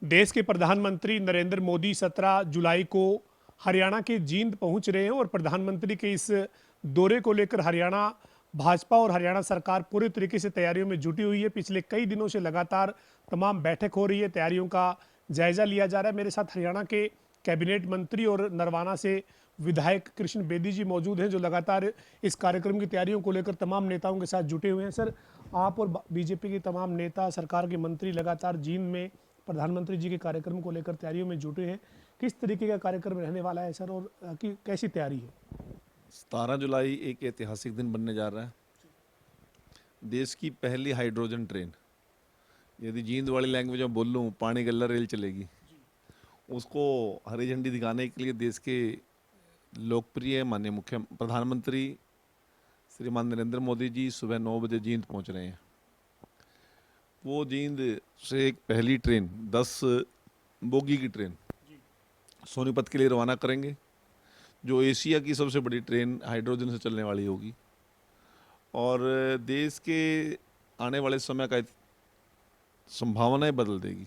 देश के प्रधानमंत्री नरेंद्र मोदी 17 जुलाई को हरियाणा के जींद पहुंच रहे हैं और प्रधानमंत्री के इस दौरे को लेकर हरियाणा भाजपा और हरियाणा सरकार पूरी तरीके से तैयारियों में जुटी हुई है। पिछले कई दिनों से लगातार तमाम बैठक हो रही है, तैयारियों का जायजा लिया जा रहा है। मेरे साथ हरियाणा के कैबिनेट मंत्री और नरवाना से विधायक कृष्ण बेदी जी मौजूद हैं, जो लगातार इस कार्यक्रम की तैयारियों को लेकर तमाम नेताओं के साथ जुटे हुए हैं। सर, आप और बीजेपी के तमाम नेता, सरकार के मंत्री लगातार जींद में प्रधानमंत्री जी के कार्यक्रम को लेकर तैयारियों में जुटे हैं। किस तरीके का कार्यक्रम रहने वाला है सर, और कैसी तैयारी है? 17 जुलाई एक ऐतिहासिक दिन बनने जा रहा है। देश की पहली हाइड्रोजन ट्रेन, यदि जींद वाली लैंग्वेज में बोल लूँ, पानी गल्ला रेल चलेगी। उसको हरी झंडी दिखाने के लिए देश के लोकप्रिय माननीय मुख्य प्रधानमंत्री श्रीमान नरेंद्र मोदी जी सुबह 9 बजे जींद पहुंच रहे हैं। वो जींद से एक पहली ट्रेन 10 बोगी की ट्रेन सोनीपत के लिए रवाना करेंगे, जो एशिया की सबसे बड़ी ट्रेन हाइड्रोजन से चलने वाली होगी और देश के आने वाले समय का संभावनाएं बदल देगी।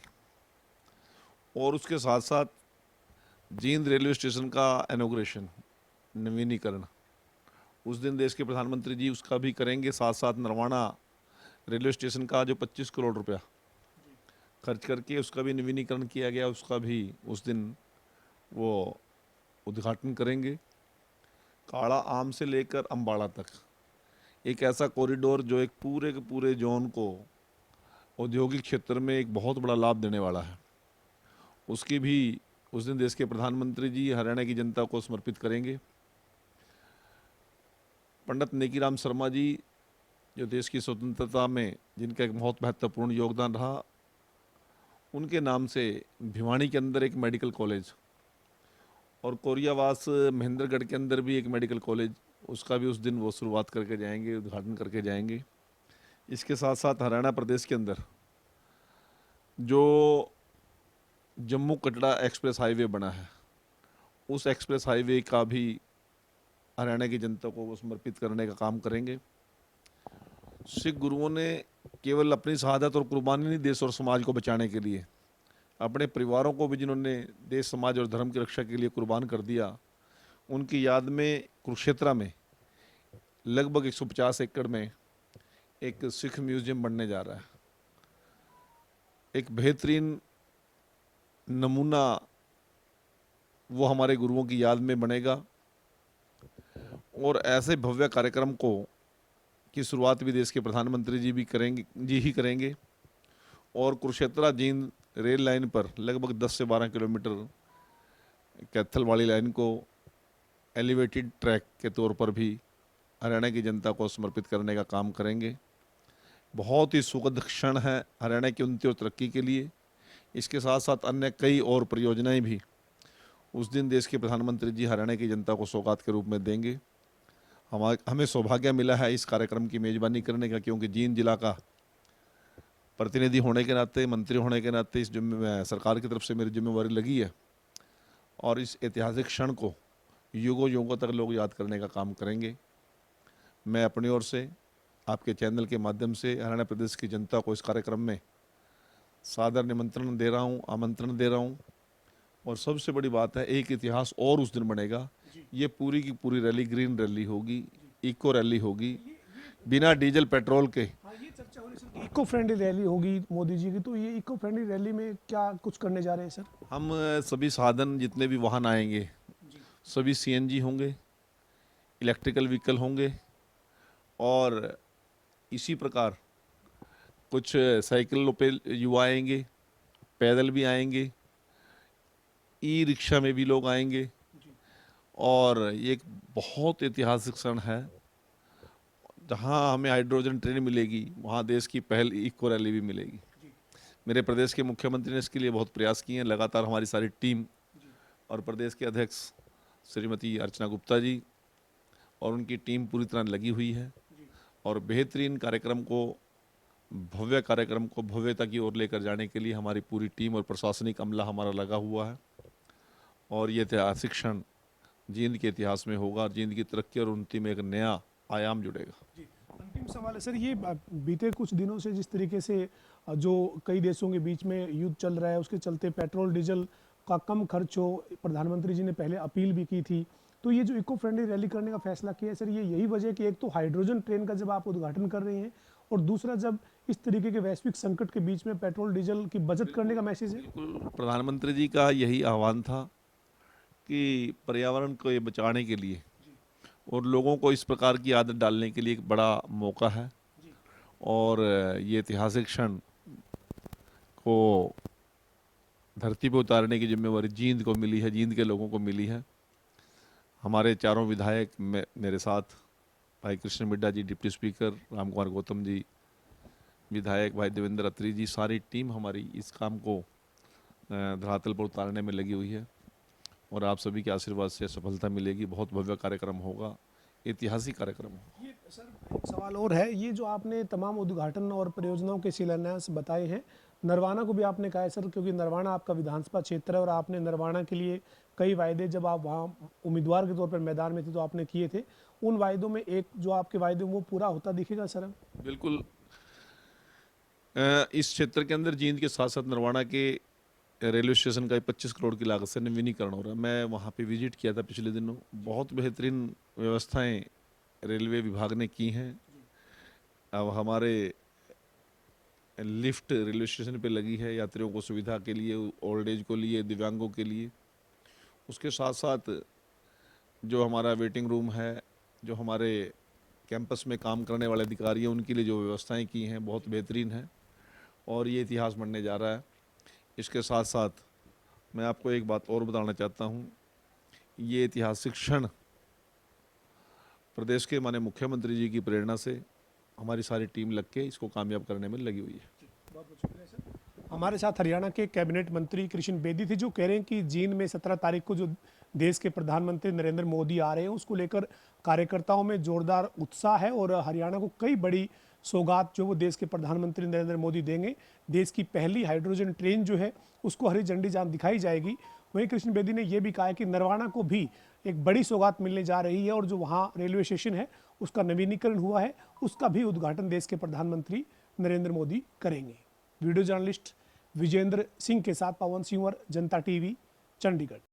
और उसके साथ साथ जींद रेलवे स्टेशन का इनॉग्रेशन, नवीनीकरण, उस दिन देश के प्रधानमंत्री जी उसका भी करेंगे। साथ साथ नरवाना रेलवे स्टेशन का जो 25 करोड़ रुपया खर्च करके उसका भी नवीनीकरण किया गया, उसका भी उस दिन वो उद्घाटन करेंगे। काड़ा आम से लेकर अम्बाड़ा तक एक ऐसा कॉरिडोर जो एक पूरे के पूरे जोन को औद्योगिक क्षेत्र में एक बहुत बड़ा लाभ देने वाला है, उसकी भी उस दिन देश के प्रधानमंत्री जी हरियाणा की जनता को समर्पित करेंगे। पंडित नेकीराम शर्मा जी, जो देश की स्वतंत्रता में जिनका एक बहुत महत्वपूर्ण योगदान रहा, उनके नाम से भिवानी के अंदर एक मेडिकल कॉलेज और कोरियावास महेंद्रगढ़ के अंदर भी एक मेडिकल कॉलेज, उसका भी उस दिन वो शुरुआत करके जाएंगे, उद्घाटन करके जाएंगे। इसके साथ साथ हरियाणा प्रदेश के अंदर जो जम्मू कटरा एक्सप्रेस हाईवे बना है, उस एक्सप्रेस हाईवे का भी हरियाणा की जनता को वो समर्पित करने का काम करेंगे। सिख गुरुओं ने केवल अपनी शहादत और कुर्बानी नहीं, देश और समाज को बचाने के लिए अपने परिवारों को भी, जिन्होंने देश समाज और धर्म की रक्षा के लिए कुर्बान कर दिया, उनकी याद में कुरुक्षेत्र में लगभग 150 एकड़ में एक सिख म्यूजियम बनने जा रहा है। एक बेहतरीन नमूना वो हमारे गुरुओं की याद में बनेगा और ऐसे भव्य कार्यक्रम को की शुरुआत भी देश के प्रधानमंत्री जी भी करेंगे। और कुरुक्षेत्र जींद रेल लाइन पर लगभग 10 से 12 किलोमीटर कैथल वाली लाइन को एलिवेटेड ट्रैक के तौर पर भी हरियाणा की जनता को समर्पित करने का काम करेंगे। बहुत ही सुखद क्षण है हरियाणा की उन्नति और तरक्की के लिए। इसके साथ साथ अन्य कई और परियोजनाएं भी उस दिन देश के प्रधानमंत्री जी हरियाणा की जनता को सौगात के रूप में देंगे। हमें सौभाग्य मिला है इस कार्यक्रम की मेज़बानी करने का, क्योंकि जींद जिला का प्रतिनिधि होने के नाते, मंत्री होने के नाते इस सरकार की तरफ से मेरी जिम्मेवारी लगी है और इस ऐतिहासिक क्षण को युगों युगों तक लोग याद करने का काम करेंगे। मैं अपनी ओर से आपके चैनल के माध्यम से हरियाणा प्रदेश की जनता को इस कार्यक्रम में सादर निमंत्रण दे रहा हूँ, आमंत्रण दे रहा हूँ। और सबसे बड़ी बात है, एक इतिहास और उस दिन बनेगा। ये पूरी की पूरी रैली ग्रीन रैली होगी, इको रैली होगी, बिना डीजल पेट्रोल के। हाँ, ये चर्चा हो रही सर, इको फ्रेंडली रैली होगी मोदी जी की, तो ये इको फ्रेंडली रैली में क्या कुछ करने जा रहे हैं सर? हम सभी साधन, जितने भी वाहन आएंगे, सभी सीएनजी होंगे, इलेक्ट्रिकल व्हीकल होंगे और इसी प्रकार कुछ साइकिलों पे युवा आएंगे, पैदल भी आएंगे, ई रिक्शा में भी लोग आएंगे। और ये एक बहुत ऐतिहासिक क्षण है, जहाँ हमें हाइड्रोजन ट्रेन मिलेगी, वहाँ देश की पहली इको रैली भी मिलेगी। मेरे प्रदेश के मुख्यमंत्री ने इसके लिए बहुत प्रयास किए हैं। लगातार हमारी सारी टीम और प्रदेश के अध्यक्ष श्रीमती अर्चना गुप्ता जी और उनकी टीम पूरी तरह लगी हुई है और बेहतरीन कार्यक्रम को, भव्य कार्यक्रम को भव्यता की ओर लेकर जाने के लिए हमारी पूरी टीम और प्रशासनिक अमला हमारा लगा हुआ है। और ये ऐतिहासिक क्षण जींद के इतिहास में होगा। जींद की तरक्की और उन्नति में एक नया आयाम जुड़ेगा। अंतिम सवाल है सर, ये बीते कुछ दिनों से जिस तरीके से जो कई देशों के बीच में युद्ध चल रहा है उसके चलते पेट्रोल डीजल का कम खर्च हो, प्रधानमंत्री जी ने पहले अपील भी की थी। तो ये जो इको फ्रेंडली रैली करने का फैसला किया है सर, ये यही वजह है कि एक तो हाइड्रोजन ट्रेन का जब आप उद्घाटन कर रहे हैं और दूसरा जब इस तरीके के वैश्विक संकट के बीच में पेट्रोल डीजल की बचत करने का मैसेज है। बिल्कुल प्रधानमंत्री जी का यही आह्वान था कि पर्यावरण को ये बचाने के लिए और लोगों को इस प्रकार की आदत डालने के लिए एक बड़ा मौका है और ये ऐतिहासिक क्षण को धरती पर उतारने की जिम्मेवारी जींद को मिली है, जींद के लोगों को मिली है। हमारे चारों विधायक मेरे साथ, भाई कृष्ण मिड्डा जी डिप्टी स्पीकर, राम कुमार गौतम जी विधायक, भाई देवेंद्र अत्री जी, सारी टीम हमारी इस काम को धरातल पर उतारने में लगी हुई है और आप सभी के आशीर्वाद से सफलता मिलेगी। बहुत भव्य कार्यक्रम होगा, ऐतिहासिक कार्यक्रम होगा। ये सर एक सवाल और है, ये जो आपने तमाम उद्घाटन और परियोजनाओं के शिलान्यास बताए हैं, नरवाना को भी आपने कहा है सर, क्योंकि नरवाना आपका विधानसभा क्षेत्र है और आपने नरवाना के लिए कई वायदे जब आप वहाँ उम्मीदवार के तौर पर मैदान में थे तो आपने किए थे। उन वायदों में एक जो आपके वायदे वो पूरा होता दिखेगा सर? बिल्कुल। इस क्षेत्र के अंदर जींद के साथ साथ नरवाना के रेलवे स्टेशन का 25 करोड़ की लागत से नवीनीकरण हो रहा है। मैं वहाँ पे विजिट किया था पिछले दिनों। बहुत बेहतरीन व्यवस्थाएं रेलवे विभाग ने की हैं। अब हमारे लिफ्ट रेलवे स्टेशन पे लगी है यात्रियों को सुविधा के लिए, ओल्ड एज को लिए, दिव्यांगों के लिए। उसके साथ साथ जो हमारा वेटिंग रूम है, जो हमारे कैंपस में काम करने वाले अधिकारी हैं, उनके लिए जो व्यवस्थाएं की हैं बहुत बेहतरीन है और ये इतिहास बनने जा रहा है। इसके साथ साथ मैं आपको एक बात और बताना चाहता हूँ, ये ऐतिहासिक क्षण प्रदेश के माननीय मुख्यमंत्री जी की प्रेरणा से हमारी सारी टीम लग के इसको कामयाब करने में लगी हुई है। हमारे साथ हरियाणा के कैबिनेट मंत्री कृष्ण बेदी थे, जो कह रहे हैं कि जींद में 17 तारीख को जो देश के प्रधानमंत्री नरेंद्र मोदी आ रहे हैं उसको लेकर कार्यकर्ताओं में जोरदार उत्साह है और हरियाणा को कई बड़ी सौगात जो वो देश के प्रधानमंत्री नरेंद्र मोदी देंगे। देश की पहली हाइड्रोजन ट्रेन जो है उसको हरी झंडी जहाँ दिखाई जाएगी। वहीं कृष्ण बेदी ने यह भी कहा है कि नरवाना को भी एक बड़ी सौगात मिलने जा रही है और जो वहाँ रेलवे स्टेशन है उसका नवीनीकरण हुआ है, उसका भी उद्घाटन देश के प्रधानमंत्री नरेंद्र मोदी करेंगे। वीडियो जर्नलिस्ट विजेंद्र सिंह के साथ पवन सिंह, जनता टीवी, चंडीगढ़।